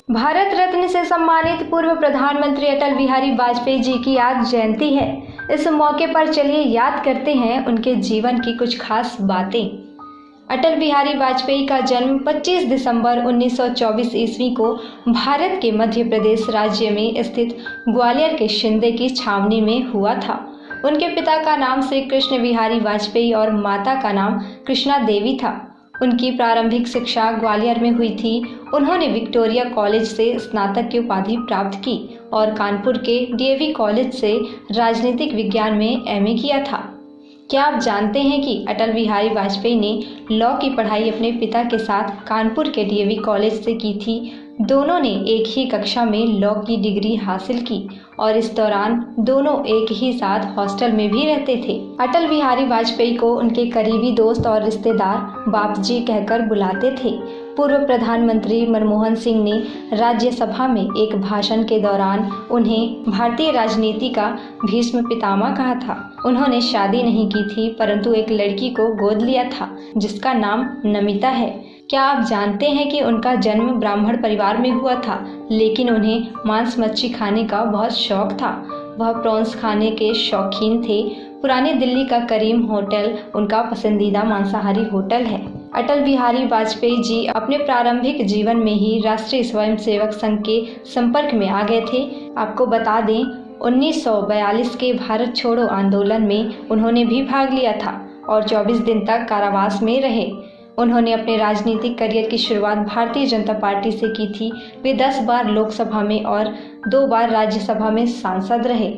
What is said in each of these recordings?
भारत रत्न से सम्मानित पूर्व प्रधानमंत्री अटल बिहारी वाजपेयी जी की आज जयंती है। इस मौके पर चलिए याद करते हैं उनके जीवन की कुछ खास बातें। अटल बिहारी वाजपेयी का जन्म 25 दिसंबर 1924 ईस्वी को भारत के मध्य प्रदेश राज्य में स्थित ग्वालियर के शिंदे की छावनी में हुआ था। उनके पिता का नाम श्री कृष्ण बिहारी वाजपेयी और माता का नाम कृष्णा देवी था। उनकी प्रारंभिक शिक्षा ग्वालियर में हुई थी। उन्होंने विक्टोरिया कॉलेज से स्नातक की उपाधि प्राप्त की और कानपुर के डीएवी कॉलेज से राजनीतिक विज्ञान में एमए किया था। क्या आप जानते हैं कि अटल बिहारी वाजपेयी ने लॉ की पढ़ाई अपने पिता के साथ कानपुर के डीएवी कॉलेज से की थी। दोनों ने एक ही कक्षा में लॉ की डिग्री हासिल की और इस दौरान दोनों एक ही साथ हॉस्टल में भी रहते थे। अटल बिहारी वाजपेयी को उनके करीबी दोस्त और रिश्तेदार बाप जी कहकर बुलाते थे। पूर्व प्रधानमंत्री मनमोहन सिंह ने राज्यसभा में एक भाषण के दौरान उन्हें भारतीय राजनीति का भीष्म पितामह कहा था। उन्होंने शादी नहीं की थी, परंतु एक लड़की को गोद लिया था जिसका नाम नमिता है। क्या आप जानते हैं कि उनका जन्म ब्राह्मण परिवार में हुआ था, लेकिन उन्हें मांस मच्छी खाने का बहुत शौक था। वह प्रॉन्स खाने के शौकीन थे। पुरानी दिल्ली का करीम होटल उनका पसंदीदा मांसाहारी होटल है। अटल बिहारी वाजपेयी जी अपने प्रारंभिक जीवन में ही राष्ट्रीय स्वयंसेवक संघ के संपर्क में आ गए थे। आपको बता दें, 1942 के भारत छोड़ो आंदोलन में उन्होंने भी भाग लिया था और 24 दिन तक कारावास में रहे। उन्होंने अपने राजनीतिक करियर की शुरुआत भारतीय जनता पार्टी से की थी। वे 10 बार लोकसभा में और 2 बार राज्यसभा में सांसद रहे।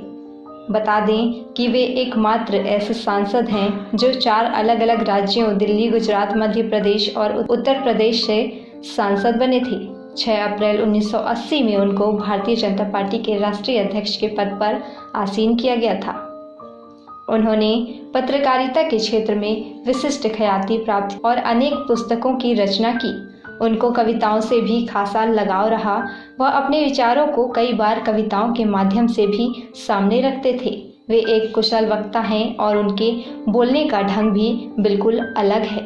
बता दें कि वे एकमात्र ऐसे सांसद हैं जो 4 अलग अलग राज्यों दिल्ली, गुजरात, मध्य प्रदेश और उत्तर प्रदेश से सांसद बने थे। 6 अप्रैल 1980 में उनको भारतीय जनता पार्टी के राष्ट्रीय अध्यक्ष के पद पर आसीन किया गया था। उन्होंने पत्रकारिता के क्षेत्र में विशिष्ट ख्याति प्राप्त और अनेक पुस्तकों की रचना की। उनको कविताओं से भी खासा लगाव रहा। वह अपने विचारों को कई बार कविताओं के माध्यम से भी सामने रखते थे। वे एक कुशल वक्ता हैं और उनके बोलने का ढंग भी बिल्कुल अलग है।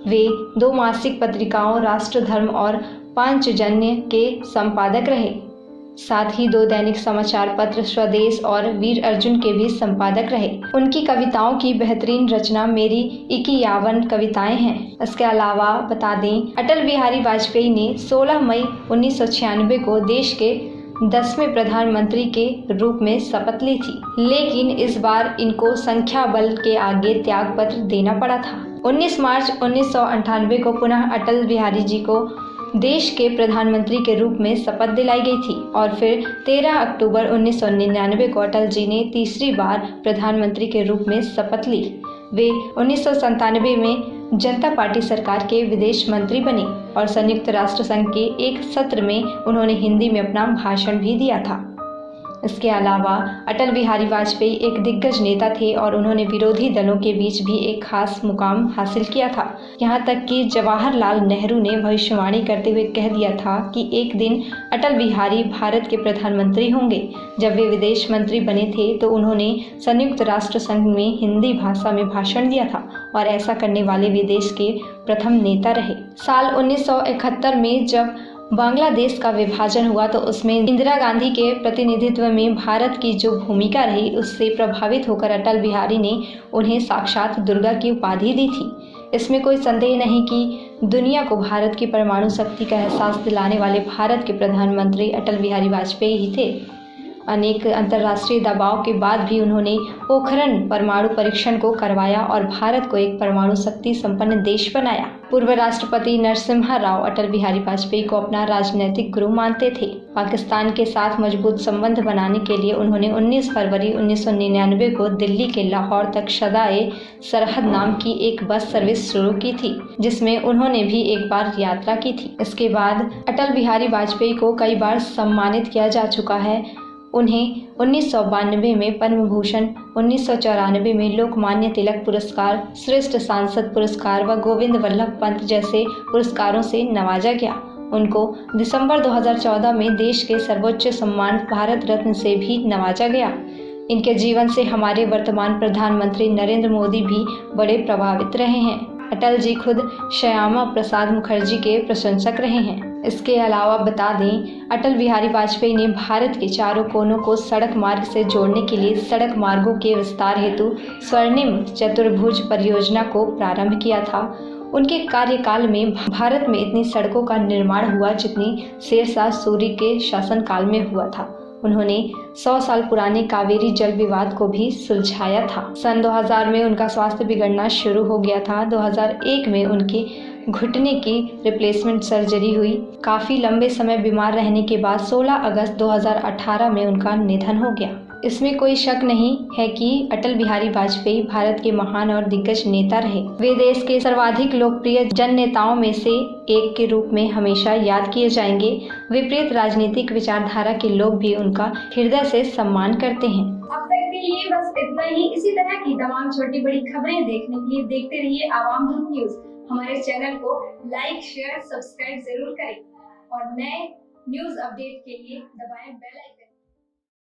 वे 2 मासिक पत्रिकाओं राष्ट्र, धर्म और पांचजन्य के संपादक रहे। साथ ही 2 दैनिक समाचार पत्र स्वदेश और वीर अर्जुन के भी संपादक रहे। उनकी कविताओं की बेहतरीन रचना मेरी 51 कविताएं हैं। इसके अलावा बता दें, अटल बिहारी वाजपेयी ने 16 मई 1996 को देश के 10वें प्रधानमंत्री के रूप में शपथ ली थी, लेकिन इस बार इनको संख्या बल के आगे त्याग पत्र देना पड़ा था। 19 मार्च 1998 को पुनः अटल बिहारी जी को देश के प्रधानमंत्री के रूप में शपथ दिलाई गई थी और फिर 13 अक्टूबर 1999 को अटल जी ने तीसरी बार प्रधानमंत्री के रूप में शपथ ली। वे 1997 में जनता पार्टी सरकार के विदेश मंत्री बने और संयुक्त राष्ट्र संघ के एक सत्र में उन्होंने हिंदी में अपना भाषण भी दिया था। इसके अलावा अटल बिहारी वाजपेयी एक दिग्गज नेता थे और उन्होंने विरोधी दलों के बीच भी एक खास मुकाम हासिल किया था। यहाँ तक कि जवाहरलाल नेहरू ने भविष्यवाणी करते हुए कह दिया था कि एक दिन अटल बिहारी भारत के प्रधानमंत्री होंगे। जब वे विदेश मंत्री बने थे तो उन्होंने संयुक्त राष्ट्र संघ में हिंदी भाषा में भाषण दिया था और ऐसा करने वाले वे देश के प्रथम नेता रहे। साल 1971 में जब बांग्लादेश का विभाजन हुआ तो उसमें इंदिरा गांधी के प्रतिनिधित्व में भारत की जो भूमिका रही, उससे प्रभावित होकर अटल बिहारी ने उन्हें साक्षात दुर्गा की उपाधि दी थी। इसमें कोई संदेह नहीं कि दुनिया को भारत की परमाणु शक्ति का एहसास दिलाने वाले भारत के प्रधानमंत्री अटल बिहारी वाजपेयी ही थे। अनेक अंतर्राष्ट्रीय दबाव के बाद भी उन्होंने पोखरण परमाणु परीक्षण को करवाया और भारत को एक परमाणु शक्ति संपन्न देश बनाया। पूर्व राष्ट्रपति नरसिम्हा राव अटल बिहारी वाजपेयी को अपना राजनीतिक गुरु मानते थे। पाकिस्तान के साथ मजबूत संबंध बनाने के लिए उन्होंने 19 फरवरी 1999 को दिल्ली के लाहौर तक सदाए सरहद नाम की एक बस सर्विस शुरू की थी, जिसमें उन्होंने भी एक बार यात्रा की थी। इसके बाद अटल बिहारी वाजपेयी को कई बार सम्मानित किया जा चुका है। उन्हें 1992 में पद्म भूषण, 1994 में लोकमान्य तिलक पुरस्कार, श्रेष्ठ सांसद पुरस्कार व गोविंद वल्लभ पंत जैसे पुरस्कारों से नवाजा गया। उनको दिसंबर 2014 में देश के सर्वोच्च सम्मान भारत रत्न से भी नवाजा गया। इनके जीवन से हमारे वर्तमान प्रधानमंत्री नरेंद्र मोदी भी बड़े प्रभावित रहे हैं। अटल जी खुद श्यामा प्रसाद मुखर्जी के प्रशंसक रहे हैं। इसके अलावा बता दें, अटल बिहारी वाजपेयी ने भारत के चारों कोनों को सड़क मार्ग से जोड़ने के लिए सड़क मार्गों के विस्तार हेतु स्वर्णिम चतुर्भुज परियोजना को प्रारंभ किया था। उनके कार्यकाल में भारत में इतनी सड़कों का निर्माण हुआ जितनी शेरशाह सूरी के शासनकाल में हुआ था। उन्होंने 100 साल पुराने कावेरी जल विवाद को भी सुलझाया था। सन 2000 में उनका स्वास्थ्य बिगड़ना शुरू हो गया था। 2001 में उनके घुटने की रिप्लेसमेंट सर्जरी हुई। काफ़ी लंबे समय बीमार रहने के बाद 16 अगस्त 2018 में उनका निधन हो गया। इसमें कोई शक नहीं है कि अटल बिहारी वाजपेयी भारत के महान और दिग्गज नेता रहे। वे देश के सर्वाधिक लोकप्रिय जन नेताओं में से एक के रूप में हमेशा याद किए जाएंगे। विपरीत राजनीतिक विचारधारा के लोग भी उनका हृदय से सम्मान करते हैं। अब तक के लिए बस इतना ही। इसी तरह की तमाम छोटी बड़ी खबरें देखने के लिए देखते रहिए आवाम धूप न्यूज। हमारे चैनल को लाइक, शेयर, सब्सक्राइब जरूर करें और नए न्यूज अपडेट के लिए दबाएं बेल आइकन।